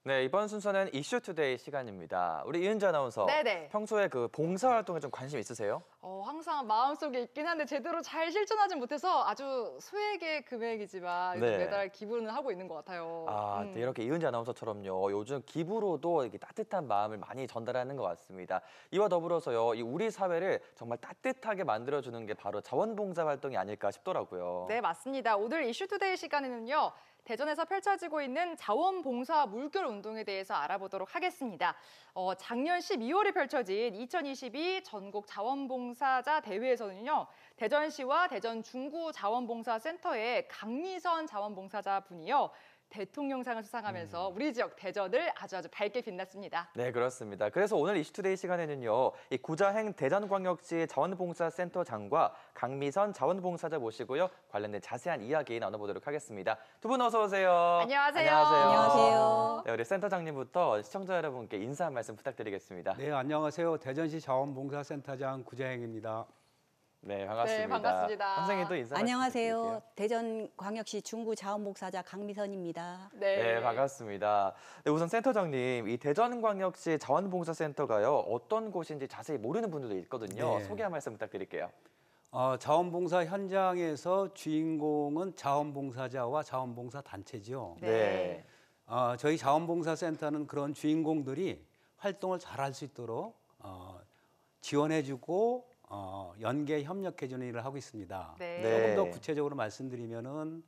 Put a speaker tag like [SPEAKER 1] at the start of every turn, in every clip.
[SPEAKER 1] 네, 이번 순서는 이슈투데이 시간입니다. 우리 이은지 아나운서,
[SPEAKER 2] 네네.
[SPEAKER 1] 평소에 그 봉사활동에 좀 관심 있으세요?
[SPEAKER 2] 항상 마음속에 있긴 한데 제대로 잘 실천하지 못해서 아주 소액의 금액이지만
[SPEAKER 1] 네.
[SPEAKER 2] 매달 기부는 하고 있는 것 같아요.
[SPEAKER 1] 네, 이렇게 이은지 아나운서처럼요. 요즘 기부로도 이렇게 따뜻한 마음을 많이 전달하는 것 같습니다. 이와 더불어서요, 이 우리 사회를 정말 따뜻하게 만들어주는 게 바로 자원봉사 활동이 아닐까 싶더라고요.
[SPEAKER 2] 네, 맞습니다. 오늘 이슈투데이 시간에는요. 대전에서 펼쳐지고 있는 자원봉사 물결 운동에 대해서 알아보도록 하겠습니다. 작년 12월에 펼쳐진 2022 전국 자원봉사자 대회에서는요. 대전시와 대전 중구 자원봉사센터의 강미선 자원봉사자 분이요. 대통령상을 수상하면서 우리 지역 대전을 아주 밝게 빛났습니다.
[SPEAKER 1] 네, 그렇습니다. 그래서 오늘 이슈투데이 시간에는요, 이 구자행 대전광역시 자원봉사센터장과 강미선 자원봉사자 모시고요, 관련된 자세한 이야기 나눠보도록 하겠습니다. 두 분 어서 오세요.
[SPEAKER 2] 안녕하세요.
[SPEAKER 3] 안녕하세요.
[SPEAKER 1] 네, 우리 센터장님부터 시청자 여러분께 인사 한 말씀 부탁드리겠습니다.
[SPEAKER 3] 네, 안녕하세요. 대전시 자원봉사센터장 구자행입니다.
[SPEAKER 1] 네, 반갑습니다.
[SPEAKER 2] 네, 반갑습니다.
[SPEAKER 1] 선생님도 인사
[SPEAKER 4] 안녕하세요.
[SPEAKER 1] 부탁드릴게요.
[SPEAKER 4] 대전광역시 중구 자원봉사자 강미선입니다.
[SPEAKER 1] 네, 반갑습니다. 네, 우선 센터장님, 이 대전광역시 자원봉사센터가요, 어떤 곳인지 자세히 모르는 분들도 있거든요.
[SPEAKER 3] 네.
[SPEAKER 1] 소개 한 말씀 부탁드릴게요.
[SPEAKER 3] 자원봉사 현장에서 주인공은 자원봉사자와 자원봉사 단체죠.
[SPEAKER 2] 네.
[SPEAKER 3] 저희 자원봉사센터는 그런 주인공들이 활동을 잘할 수 있도록 지원해주고 연계 협력해주는 일을 하고 있습니다.
[SPEAKER 2] 네.
[SPEAKER 3] 조금 더 구체적으로 말씀드리면은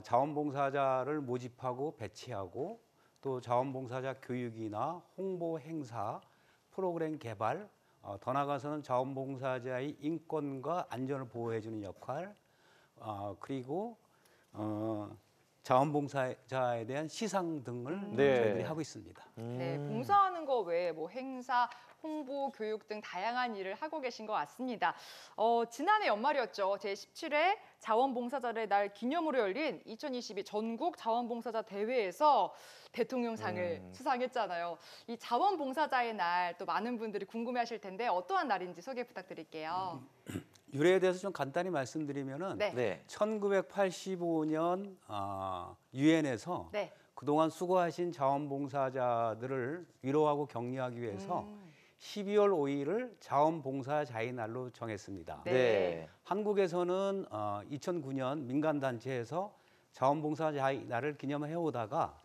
[SPEAKER 3] 자원봉사자를 모집하고 배치하고 또 자원봉사자 교육이나 홍보 행사, 프로그램 개발, 더 나아가서는 자원봉사자의 인권과 안전을 보호해주는 역할, 그리고 자원봉사자에 대한 시상 등을 저희들이 하고 있습니다.
[SPEAKER 2] 네, 봉사하는 거 외에 뭐 행사, 홍보, 교육 등 다양한 일을 하고 계신 것 같습니다. 지난해 연말이었죠. 제17회 자원봉사자의 날 기념으로 열린 2022 전국 자원봉사자 대회에서 대통령상을 수상했잖아요. 이 자원봉사자의 날 또 많은 분들이 궁금해하실 텐데 어떠한 날인지 소개 부탁드릴게요.
[SPEAKER 3] 유래에 대해서 좀 간단히 말씀드리면은
[SPEAKER 2] 네.
[SPEAKER 3] 1985년 유엔에서
[SPEAKER 2] 네.
[SPEAKER 3] 그동안 수고하신 자원봉사자들을 위로하고 격려하기 위해서 12월 5일을 자원봉사자의 날로 정했습니다.
[SPEAKER 2] 네.
[SPEAKER 3] 한국에서는 2009년 민간단체에서 자원봉사자의 날을 기념해 오다가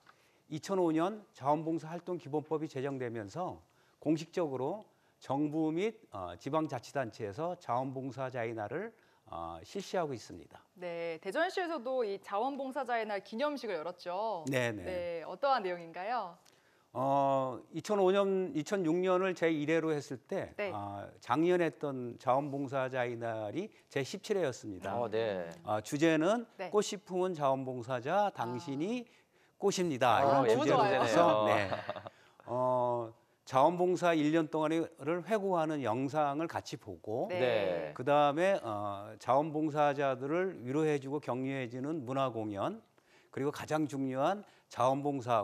[SPEAKER 3] 2005년 자원봉사활동기본법이 제정되면서 공식적으로 정부 및 지방자치단체에서 자원봉사자의 날을 실시하고 있습니다.
[SPEAKER 2] 네, 대전시에서도 이 자원봉사자의 날 기념식을 열었죠.
[SPEAKER 3] 네네.
[SPEAKER 2] 네, 어떠한 내용인가요?
[SPEAKER 3] 2006년을 제1회로 했을 때
[SPEAKER 2] 네.
[SPEAKER 3] 작년에 했던 자원봉사자의 날이 제17회였습니다.
[SPEAKER 1] 네.
[SPEAKER 3] 주제는
[SPEAKER 2] 네.
[SPEAKER 3] 꽃이 품은 자원봉사자 당신이 꽃입니다. 이런
[SPEAKER 2] 너무
[SPEAKER 3] 주제로서
[SPEAKER 1] 좋아요.
[SPEAKER 3] 네. 자원봉사 1년 동안을 회고하는 영상을 같이 보고
[SPEAKER 2] 네.
[SPEAKER 3] 그다음에 자원봉사자들을 위로해주고 격려해주는 문화공연 그리고 가장 중요한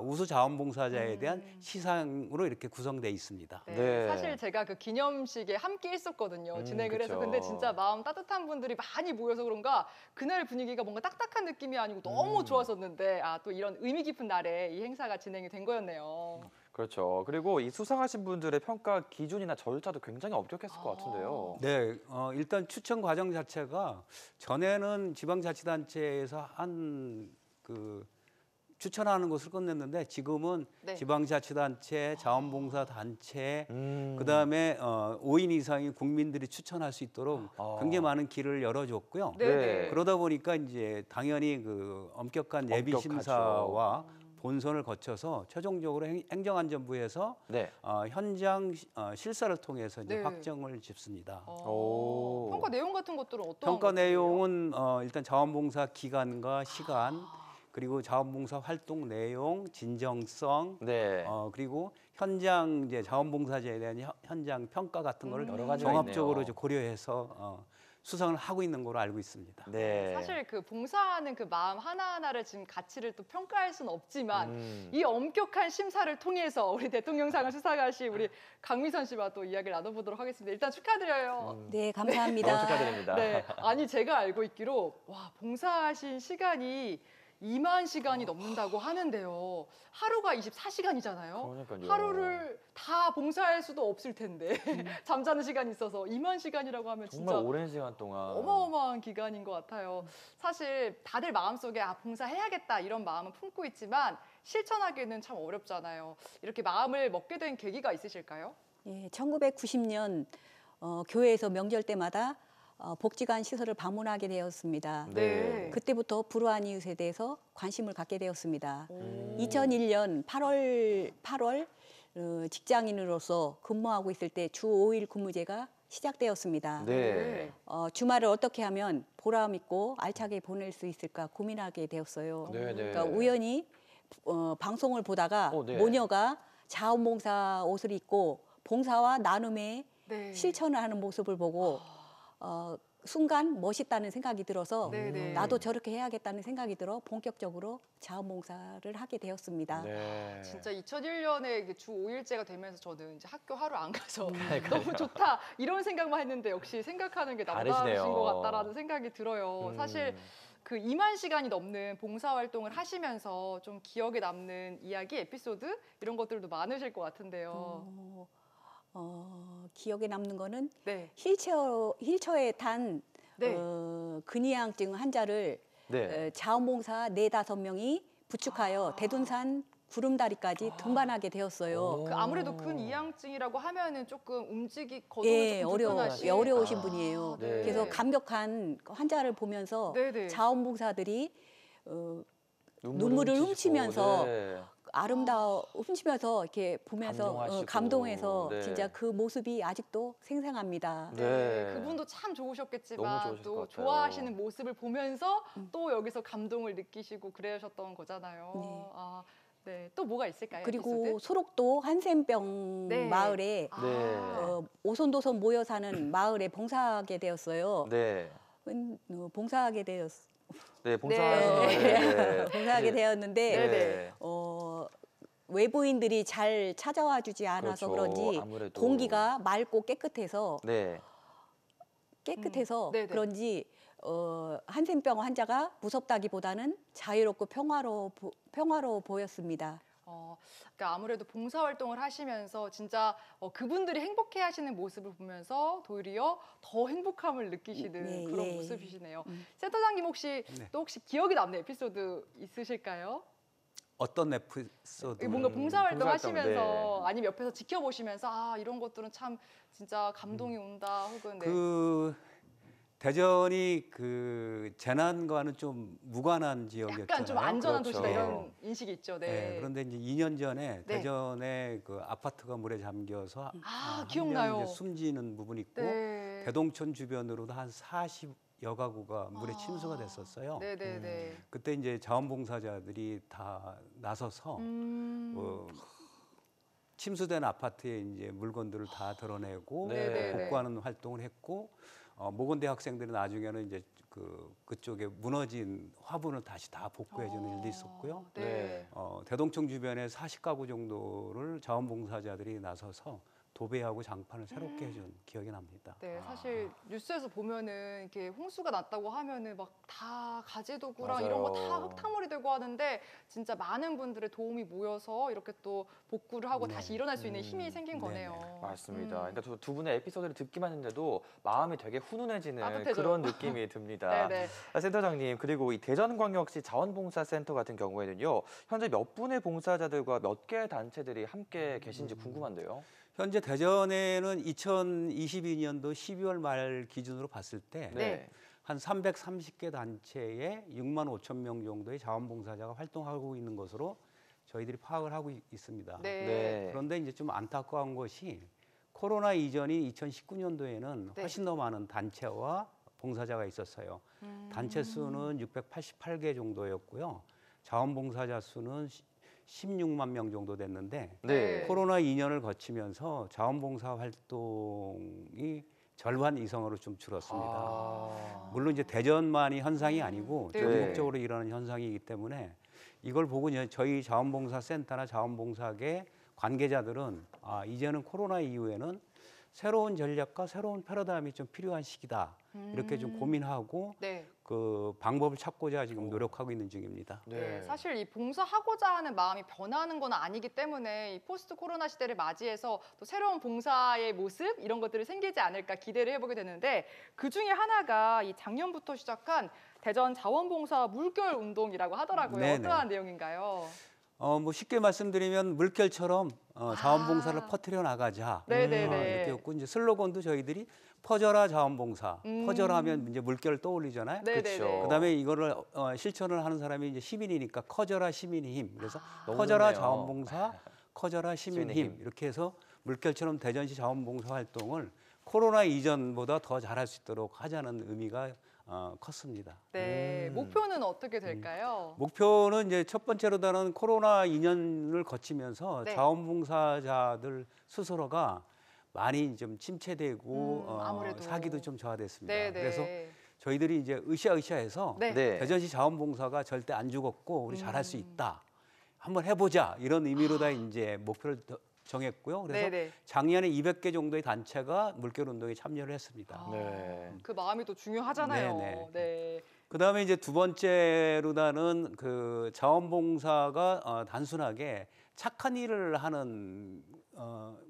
[SPEAKER 3] 우수 자원봉사자에 대한 시상으로 이렇게 구성되어 있습니다.
[SPEAKER 2] 네,
[SPEAKER 1] 네.
[SPEAKER 2] 사실 제가 그 기념식에 함께 했었거든요. 진행을 해서.
[SPEAKER 1] 그쵸.
[SPEAKER 2] 근데 진짜 마음 따뜻한 분들이 많이 모여서 그런가 그날 분위기가 뭔가 딱딱한 느낌이 아니고 너무 좋았었는데 또 이런 의미 깊은 날에 이 행사가 진행이 된 거였네요.
[SPEAKER 1] 그렇죠. 그리고 이 수상하신 분들의 평가 기준이나 절차도 굉장히 엄격했을 것 같은데요.
[SPEAKER 3] 네, 일단 추천 과정 자체가 전에는 지방자치단체에서 추천하는 것을 끝냈는데 지금은
[SPEAKER 2] 네.
[SPEAKER 3] 지방자치단체, 자원봉사단체, 그다음에 5인 이상의 국민들이 추천할 수 있도록 굉장히 많은 길을 열어줬고요.
[SPEAKER 2] 네.
[SPEAKER 3] 그러다 보니까 이제 당연히 그 엄격한 예비
[SPEAKER 1] 엄격하죠.
[SPEAKER 3] 심사와 본선을 거쳐서 최종적으로 행정안전부에서
[SPEAKER 1] 네.
[SPEAKER 3] 현장 실사를 통해서 이제
[SPEAKER 2] 네.
[SPEAKER 3] 확정을 짓습니다.
[SPEAKER 2] 평가 내용 같은 것들은 어떤
[SPEAKER 3] 평가
[SPEAKER 2] 것들이에요?
[SPEAKER 3] 내용은 일단 자원봉사 기간과 시간, 그리고 자원봉사 활동 내용, 진정성,
[SPEAKER 1] 네.
[SPEAKER 3] 그리고 현장 이제 자원봉사자에 대한 현장 평가 같은 거를
[SPEAKER 1] 여러 가지가
[SPEAKER 3] 종합적으로
[SPEAKER 1] 있네요.
[SPEAKER 3] 이제 고려해서 수상을 하고 있는 걸로 알고 있습니다.
[SPEAKER 1] 네.
[SPEAKER 2] 사실 그 봉사하는 그 마음 하나하나를 지금 가치를 또 평가할 수는 없지만 이 엄격한 심사를 통해서 우리 대통령상을 수상하신 우리 강미선 씨와 또 이야기를 나눠보도록 하겠습니다. 일단 축하드려요.
[SPEAKER 4] 네, 감사합니다.
[SPEAKER 1] 너무 축하드립니다.
[SPEAKER 2] 네, 아니 제가 알고 있기로 봉사하신 시간이 2만 시간이 넘는다고 하는데요. 하루가 24시간이잖아요.
[SPEAKER 1] 그러니까요.
[SPEAKER 2] 하루를 다 봉사할 수도 없을 텐데 잠자는 시간이 있어서 2만 시간이라고 하면
[SPEAKER 1] 정말
[SPEAKER 2] 진짜
[SPEAKER 1] 오랜 시간 동안
[SPEAKER 2] 어마어마한 기간인 것 같아요. 사실 다들 마음속에 봉사해야겠다 이런 마음은 품고 있지만 실천하기는 참 어렵잖아요. 이렇게 마음을 먹게 된 계기가 있으실까요?
[SPEAKER 4] 예, 1990년 교회에서 명절 때마다 복지관 시설을 방문하게 되었습니다.
[SPEAKER 1] 네.
[SPEAKER 4] 그때부터 불우한 이웃에 대해서 관심을 갖게 되었습니다.
[SPEAKER 2] 오.
[SPEAKER 4] 2001년 8월 직장인으로서 근무하고 있을 때 주 5일 근무제가 시작되었습니다.
[SPEAKER 1] 네.
[SPEAKER 4] 주말을 어떻게 하면 보람 있고 알차게 보낼 수 있을까 고민하게 되었어요.
[SPEAKER 1] 네, 네.
[SPEAKER 4] 그러니까 우연히 방송을 보다가
[SPEAKER 1] 네.
[SPEAKER 4] 모녀가 자원봉사 옷을 입고 봉사와 나눔의
[SPEAKER 2] 네.
[SPEAKER 4] 실천을 하는 모습을 보고 순간 멋있다는 생각이 들어서
[SPEAKER 2] 네네.
[SPEAKER 4] 나도 저렇게 해야겠다는 생각이 들어 본격적으로 자원봉사를 하게 되었습니다.
[SPEAKER 1] 네.
[SPEAKER 2] 진짜 2001년에 주 5일제가 되면서 저는 이제 학교 하루 안 가서
[SPEAKER 1] 그러니까요.
[SPEAKER 2] 너무 좋다 이런 생각만 했는데 역시 생각하는 게
[SPEAKER 1] 다르시네요.
[SPEAKER 2] 남다르신 것 같다라는 생각이 들어요. 사실 그 2만 시간이 넘는 봉사활동을 하시면서 좀 기억에 남는 이야기, 에피소드 이런 것들도 많으실 것 같은데요.
[SPEAKER 4] 기억에 남는 거는
[SPEAKER 2] 네.
[SPEAKER 4] 휠체어에 탄
[SPEAKER 2] 네.
[SPEAKER 4] 근이양증 환자를
[SPEAKER 1] 네.
[SPEAKER 4] 자원봉사 4~5명이 부축하여 대둔산 구름다리까지 등반하게 되었어요.
[SPEAKER 2] 그 아무래도 근이양증이라고 하면은 조금 거동이 조금 불편하신.
[SPEAKER 4] 어려우신 분이에요.
[SPEAKER 1] 네.
[SPEAKER 4] 그래서 감격한 환자를 보면서
[SPEAKER 2] 네네.
[SPEAKER 4] 자원봉사들이 눈물을 훔치면서
[SPEAKER 1] 네.
[SPEAKER 4] 훔치면서 이렇게 보면서
[SPEAKER 1] 감동하시고.
[SPEAKER 4] 감동해서
[SPEAKER 1] 네.
[SPEAKER 4] 진짜 그 모습이 아직도 생생합니다.
[SPEAKER 2] 네. 그분도 참 좋으셨겠지만
[SPEAKER 1] 너무 좋으실
[SPEAKER 2] 또
[SPEAKER 1] 것 같아요.
[SPEAKER 2] 좋아하시는 모습을 보면서 또 여기서 감동을 느끼시고 그러셨던 거잖아요.
[SPEAKER 4] 네.
[SPEAKER 2] 네. 또 뭐가 있을까요?
[SPEAKER 4] 그리고
[SPEAKER 2] 에피소드?
[SPEAKER 4] 소록도 한센병
[SPEAKER 2] 네.
[SPEAKER 4] 마을에
[SPEAKER 1] 네.
[SPEAKER 4] 오손도손 모여 사는 마을에 봉사하게 되었어요.
[SPEAKER 1] 네.
[SPEAKER 4] 봉사하게 되었.
[SPEAKER 1] 네, 봉사하시는 네.
[SPEAKER 4] 봉사하게 되었는데
[SPEAKER 1] 네.
[SPEAKER 4] 외부인들이 잘 찾아와 주지 않아서
[SPEAKER 1] 그렇죠.
[SPEAKER 4] 그런지
[SPEAKER 1] 아무래도.
[SPEAKER 4] 공기가 맑고 깨끗해서
[SPEAKER 1] 네.
[SPEAKER 2] 네네.
[SPEAKER 4] 그런지 한센병 환자가 무섭다기보다는 자유롭고 평화로워 보였습니다.
[SPEAKER 2] 그러니까 아무래도 봉사활동을 하시면서 진짜 그분들이 행복해하시는 모습을 보면서 도리어 더 행복함을 느끼시는
[SPEAKER 4] 네,
[SPEAKER 2] 그런
[SPEAKER 4] 예.
[SPEAKER 2] 모습이시네요. 센터장님 혹시
[SPEAKER 3] 네.
[SPEAKER 2] 또 혹시 기억에 남는 에피소드 있으실까요?
[SPEAKER 3] 어떤 에피소드?
[SPEAKER 2] 뭔가 봉사활동
[SPEAKER 1] 봉사활동,
[SPEAKER 2] 하시면서 아니면 옆에서 지켜보시면서 이런 것들은 참 진짜 감동이 온다 혹은 네.
[SPEAKER 3] 그 대전이 그 재난과는 좀 무관한 지역이었잖아요.
[SPEAKER 2] 약간 좀 안전한
[SPEAKER 1] 그렇죠.
[SPEAKER 2] 도시다 이런 인식이 있죠. 네.
[SPEAKER 3] 네, 그런데 이제 2년 전에
[SPEAKER 2] 네.
[SPEAKER 3] 대전에 그 아파트가 물에 잠겨서 한
[SPEAKER 2] 기억나요.
[SPEAKER 3] 명 이제 숨지는 부분이 있고
[SPEAKER 2] 네.
[SPEAKER 3] 대동촌 주변으로도 한 40여 가구가 물에 침수가 됐었어요.
[SPEAKER 2] 네네네.
[SPEAKER 3] 그때 이제 자원봉사자들이 다 나서서 침수된 아파트에 이제 물건들을 다 드러내고
[SPEAKER 1] 네.
[SPEAKER 3] 복구하는 활동을 했고 모건대 학생들이 나중에는 이제 그쪽에 무너진 화분을 다시 다 복구해주는 일도 있었고요.
[SPEAKER 2] 네.
[SPEAKER 3] 대동청 주변에 40가구 정도를 자원봉사자들이 나서서 도배하고 장판을 새롭게 해준 기억이 납니다.
[SPEAKER 2] 네, 사실 뉴스에서 보면은 이렇게 홍수가 났다고 하면은 막 다 가재도구랑
[SPEAKER 1] 맞아요.
[SPEAKER 2] 이런 거 다 흙탕물이 되고 하는데 진짜 많은 분들의 도움이 모여서 이렇게 또 복구를 하고
[SPEAKER 3] 네.
[SPEAKER 2] 다시 일어날 수 있는 힘이 생긴
[SPEAKER 3] 네,
[SPEAKER 2] 거네요.
[SPEAKER 3] 네.
[SPEAKER 1] 맞습니다. 그러니까 두 분의 에피소드를 듣기만 했는데도 마음이 되게 훈훈해지는
[SPEAKER 2] 따뜻해져요.
[SPEAKER 1] 그런 느낌이 듭니다.
[SPEAKER 2] 네네.
[SPEAKER 1] 센터장님, 그리고 이 대전광역시 자원봉사센터 같은 경우에는요, 현재 몇 분의 봉사자들과 몇 개의 단체들이 함께 계신지 궁금한데요.
[SPEAKER 3] 현재 대전에는 2022년도 12월 말 기준으로 봤을 때
[SPEAKER 2] 네.
[SPEAKER 3] 한 330개 단체에 6만 5천 명 정도의 자원봉사자가 활동하고 있는 것으로 저희들이 파악을 하고 있습니다.
[SPEAKER 2] 네.
[SPEAKER 3] 그런데 이제 좀 안타까운 것이 코로나 이전인 2019년도에는
[SPEAKER 2] 네.
[SPEAKER 3] 훨씬 더 많은 단체와 봉사자가 있었어요. 단체 수는 688개 정도였고요. 자원봉사자 수는 16만 명 정도 됐는데
[SPEAKER 1] 네.
[SPEAKER 3] 코로나 2년을 거치면서 자원봉사 활동이 절반 이상으로 좀 줄었습니다. 물론 이제 대전만이 현상이 아니고
[SPEAKER 2] 네.
[SPEAKER 3] 전국적으로 일어나는 현상이기 때문에 이걸 보고 저희 자원봉사센터나 자원봉사계 관계자들은 이제는 코로나 이후에는 새로운 전략과 새로운 패러다임이 좀 필요한 시기다. 이렇게 좀 고민하고
[SPEAKER 2] 네.
[SPEAKER 3] 그 방법을 찾고자 지금 노력하고 있는 중입니다.
[SPEAKER 2] 네, 사실 이 봉사하고자 하는 마음이 변하는 건 아니기 때문에 이 포스트 코로나 시대를 맞이해서 또 새로운 봉사의 모습 이런 것들이 생기지 않을까 기대를 해보게 되는데 그 중에 하나가 이 작년부터 시작한 대전 자원봉사 물결 운동이라고 하더라고요.
[SPEAKER 3] 네네.
[SPEAKER 2] 어떠한 내용인가요?
[SPEAKER 3] 뭐 쉽게 말씀드리면 물결처럼 자원봉사를 퍼뜨려 나가자.
[SPEAKER 2] 네네네.
[SPEAKER 3] 이렇게였고 이제 슬로건도 저희들이 퍼져라 자원봉사. 퍼져라면 이제 물결 떠올리잖아요.
[SPEAKER 2] 네네네.
[SPEAKER 1] 그쵸.
[SPEAKER 3] 그다음에 이거를 실천을 하는 사람이 이제 시민이니까 커져라 시민의 힘. 그래서
[SPEAKER 1] 너무
[SPEAKER 3] 커져라
[SPEAKER 1] 좋네요.
[SPEAKER 3] 자원봉사, 커져라 시민의
[SPEAKER 1] 시민의
[SPEAKER 3] 힘. 이렇게 해서 물결처럼 대전시 자원봉사 활동을 코로나 이전보다 더 잘할 수 있도록 하자는 의미가 컸습니다.
[SPEAKER 2] 네, 목표는 어떻게 될까요?
[SPEAKER 3] 목표는 이제 첫 번째로다는 코로나 2년을 거치면서
[SPEAKER 2] 네.
[SPEAKER 3] 자원봉사자들 스스로가 많이 좀 침체되고
[SPEAKER 2] 아무래도.
[SPEAKER 3] 사기도 좀 저하됐습니다.
[SPEAKER 2] 네네.
[SPEAKER 3] 그래서 저희들이 이제 으쌰으쌰해서
[SPEAKER 2] 네.
[SPEAKER 1] 네.
[SPEAKER 3] 대전시 자원봉사가 절대 안 죽었고 우리 잘할 수 있다. 한번 해보자 이런 의미로다 이제 목표를 정했고요. 그래서
[SPEAKER 2] 네네.
[SPEAKER 3] 작년에 200개 정도의 단체가 물결 운동에 참여를 했습니다.
[SPEAKER 1] 네.
[SPEAKER 2] 그 마음이 또 중요하잖아요.
[SPEAKER 3] 네네.
[SPEAKER 2] 네.
[SPEAKER 3] 그다음에 이제 두 번째로다는 그 자원봉사가 단순하게 착한 일을 하는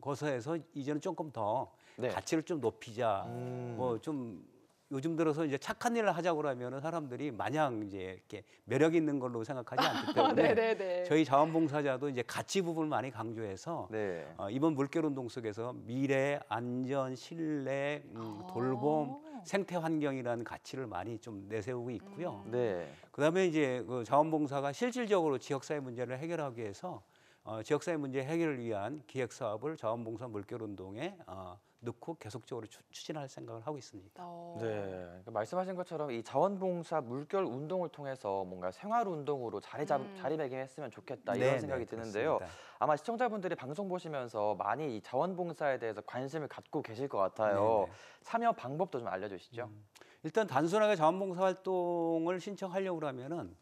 [SPEAKER 3] 것에서 이제는 조금 더
[SPEAKER 1] 네.
[SPEAKER 3] 가치를 좀 높이자. 뭐 좀 요즘 들어서 이제 착한 일을 하자고 그러면은 사람들이 마냥 이제 이렇게 매력 있는 걸로 생각하지 않기 때문에
[SPEAKER 2] 네네네.
[SPEAKER 3] 저희 자원봉사자도 이제 가치 부분을 많이 강조해서
[SPEAKER 1] 네.
[SPEAKER 3] 이번 물결 운동 속에서 미래, 안전, 신뢰, 돌봄, 생태 환경이라는 가치를 많이 좀 내세우고 있고요.
[SPEAKER 1] 네.
[SPEAKER 3] 그다음에 이제 그 자원봉사가 실질적으로 지역사회 문제를 해결하기 위해서 지역사회 문제 해결을 위한 기획 사업을 자원봉사 물결 운동에 넣고 계속적으로 추진할 생각을 하고 있습니다.
[SPEAKER 1] 네, 그러니까 말씀하신 것처럼 이 자원봉사 물결 운동을 통해서 뭔가 생활 운동으로 자리매김했으면 좋겠다 이런
[SPEAKER 3] 네,
[SPEAKER 1] 생각이
[SPEAKER 3] 네,
[SPEAKER 1] 드는데요.
[SPEAKER 3] 그렇습니다.
[SPEAKER 1] 아마 시청자분들이 방송 보시면서 많이 이 자원봉사에 대해서 관심을 갖고 계실 것 같아요.
[SPEAKER 3] 네, 네.
[SPEAKER 1] 참여 방법도 좀 알려주시죠.
[SPEAKER 3] 일단 단순하게 자원봉사 활동을 신청하려고 하면은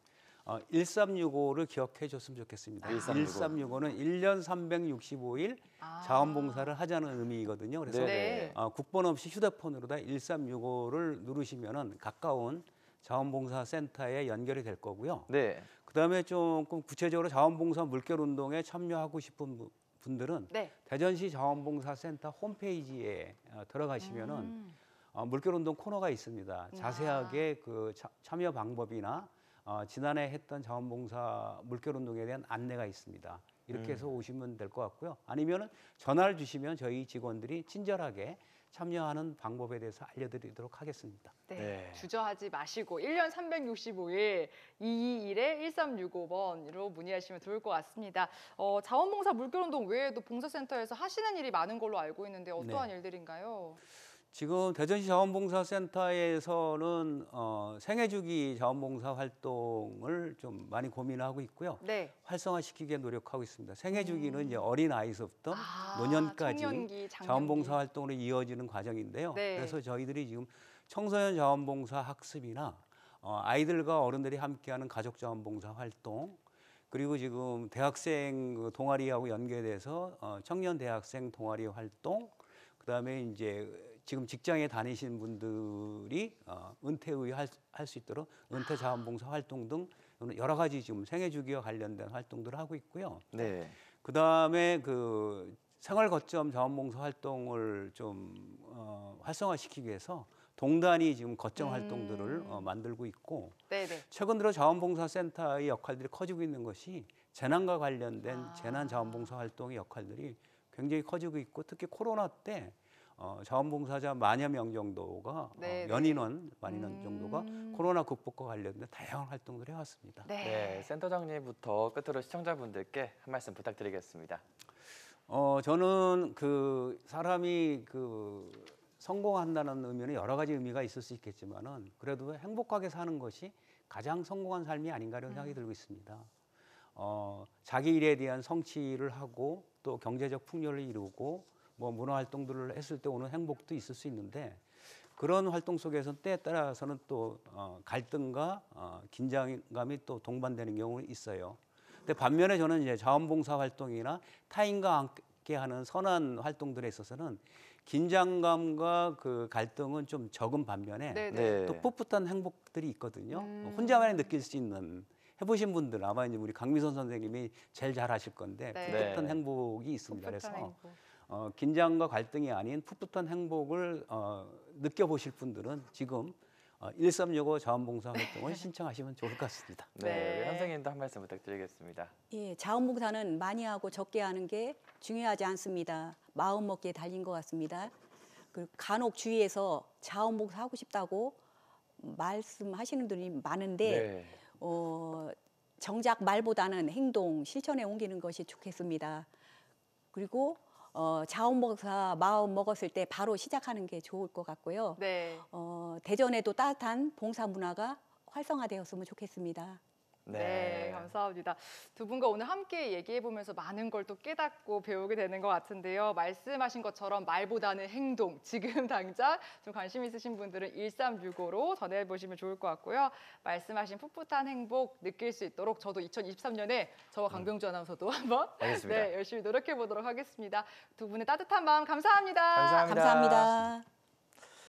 [SPEAKER 3] 1365를 기억해 줬으면 좋겠습니다.
[SPEAKER 1] 1365.
[SPEAKER 3] 1365는 1년 365일 자원봉사를 하자는 의미거든요. 그래서
[SPEAKER 2] 네.
[SPEAKER 3] 국번 없이 휴대폰으로다 1365를 누르시면은 가까운 자원봉사 센터에 연결이 될 거고요.
[SPEAKER 1] 네.
[SPEAKER 3] 그다음에 조금 구체적으로 자원봉사 물결 운동에 참여하고 싶은 분들은
[SPEAKER 2] 네.
[SPEAKER 3] 대전시 자원봉사센터 홈페이지에 들어가시면은 물결 운동 코너가 있습니다. 자세하게 그 참여 방법이나 지난해 했던 자원봉사 물결 운동에 대한 안내가 있습니다. 이렇게 해서 오시면 될 것 같고요. 아니면은 전화를 주시면 저희 직원들이 친절하게 참여하는 방법에 대해서 알려드리도록 하겠습니다.
[SPEAKER 2] 네.
[SPEAKER 1] 네.
[SPEAKER 2] 주저하지 마시고 1년 365일 221에 1365번으로 문의하시면 좋을 것 같습니다. 자원봉사 물결운동 외에도 봉사센터에서 하시는 일이 많은 걸로 알고 있는데 어떠한 일들인가요?
[SPEAKER 3] 지금 대전시 자원봉사센터에서는 생애주기 자원봉사 활동을 좀 많이 고민하고 있고요.
[SPEAKER 2] 네.
[SPEAKER 3] 활성화시키기 위해 노력하고 있습니다. 생애주기는 이제 어린 아이서부터
[SPEAKER 2] 아,
[SPEAKER 3] 노년까지
[SPEAKER 2] 청년기, 장년기.
[SPEAKER 3] 자원봉사 활동으로 이어지는 과정인데요.
[SPEAKER 2] 네.
[SPEAKER 3] 그래서 저희들이 지금 청소년 자원봉사 학습이나 아이들과 어른들이 함께하는 가족 자원봉사 활동, 그리고 지금 대학생 그 동아리하고 연계돼서 청년 대학생 동아리 활동, 그다음에 이제 지금 직장에 다니신 분들이 은퇴 후에 할 수 있도록 은퇴 자원봉사 활동 등 여러 가지 지금 생애주기와 관련된 활동들을 하고 있고요.
[SPEAKER 1] 네.
[SPEAKER 3] 그다음에 그 생활 거점 자원봉사 활동을 좀 활성화시키기 위해서 동단이 지금 거점 활동들을 만들고 있고,
[SPEAKER 2] 네네.
[SPEAKER 3] 최근 들어 자원봉사센터의 역할들이 커지고 있는 것이 재난과 관련된 재난 자원봉사 활동의 역할들이 굉장히 커지고 있고, 특히 코로나 때 자원봉사자 만여 명 정도가
[SPEAKER 2] 네네.
[SPEAKER 3] 연인원 만인원 정도가 코로나 극복과 관련된 다양한 활동들을 해왔습니다.
[SPEAKER 1] 네, 센터장님부터 끝으로 시청자분들께 한 말씀 부탁드리겠습니다.
[SPEAKER 3] 저는 그 사람이 그 성공한다는 의미는 여러 가지 의미가 있을 수 있겠지만은 그래도 행복하게 사는 것이 가장 성공한 삶이 아닌가 이런 생각이 들고 있습니다. 자기 일에 대한 성취를 하고 또 경제적 풍요를 이루고 뭐 문화 활동들을 했을 때 오는 행복도 있을 수 있는데, 그런 활동 속에서 때에 따라서는 또 갈등과 긴장감이 또 동반되는 경우는 있어요. 근데 반면에 저는 이제 자원봉사 활동이나 타인과 좋게 하는 선한 활동들에 있어서는 긴장감과 그 갈등은 좀 적은 반면에
[SPEAKER 2] 네,
[SPEAKER 1] 네.
[SPEAKER 3] 또 풋풋한 행복들이 있거든요.
[SPEAKER 2] 음.
[SPEAKER 3] 혼자만이 느낄 수 있는 해보신 분들 아마 이제 우리 강미선 선생님이 제일 잘 하실 건데
[SPEAKER 2] 네.
[SPEAKER 3] 풋풋한
[SPEAKER 1] 네.
[SPEAKER 3] 행복이 있습니다.
[SPEAKER 2] 풋풋한
[SPEAKER 3] 그래서
[SPEAKER 2] 행복.
[SPEAKER 3] 긴장과 갈등이 아닌 풋풋한 행복을 느껴보실 분들은 지금 1365 자원봉사 활동을 신청하시면 좋을 것 같습니다.
[SPEAKER 1] 네,
[SPEAKER 2] 네.
[SPEAKER 1] 우리 선생님도 한 말씀 부탁드리겠습니다.
[SPEAKER 4] 예, 자원봉사는 많이 하고 적게 하는 게 중요하지 않습니다. 마음 먹기에 달린 것 같습니다. 그리고 간혹 주위에서 자원봉사 하고 싶다고 말씀하시는 분이 많은데
[SPEAKER 1] 네.
[SPEAKER 4] 정작 말보다는 행동, 실천에 옮기는 것이 좋겠습니다. 그리고 자원봉사 마음 먹었을 때 바로 시작하는 게 좋을 것 같고요.
[SPEAKER 2] 네.
[SPEAKER 4] 대전에도 따뜻한 봉사 문화가 활성화되었으면 좋겠습니다.
[SPEAKER 2] 네, 감사합니다. 두 분과 오늘 함께 얘기해 보면서 많은 걸 또 깨닫고 배우게 되는 것 같은데요. 말씀하신 것처럼 말보다는 행동, 지금 당장 좀 관심 있으신 분들은 1365로 전해보시면 좋을 것 같고요. 말씀하신 풋풋한 행복 느낄 수 있도록 저도 2023년에 저와 강병주 아나운서도 한번
[SPEAKER 1] 알겠습니다.
[SPEAKER 2] 네, 열심히 노력해 보도록 하겠습니다. 두 분의 따뜻한 마음 감사합니다.
[SPEAKER 1] 감사합니다.
[SPEAKER 4] 감사합니다.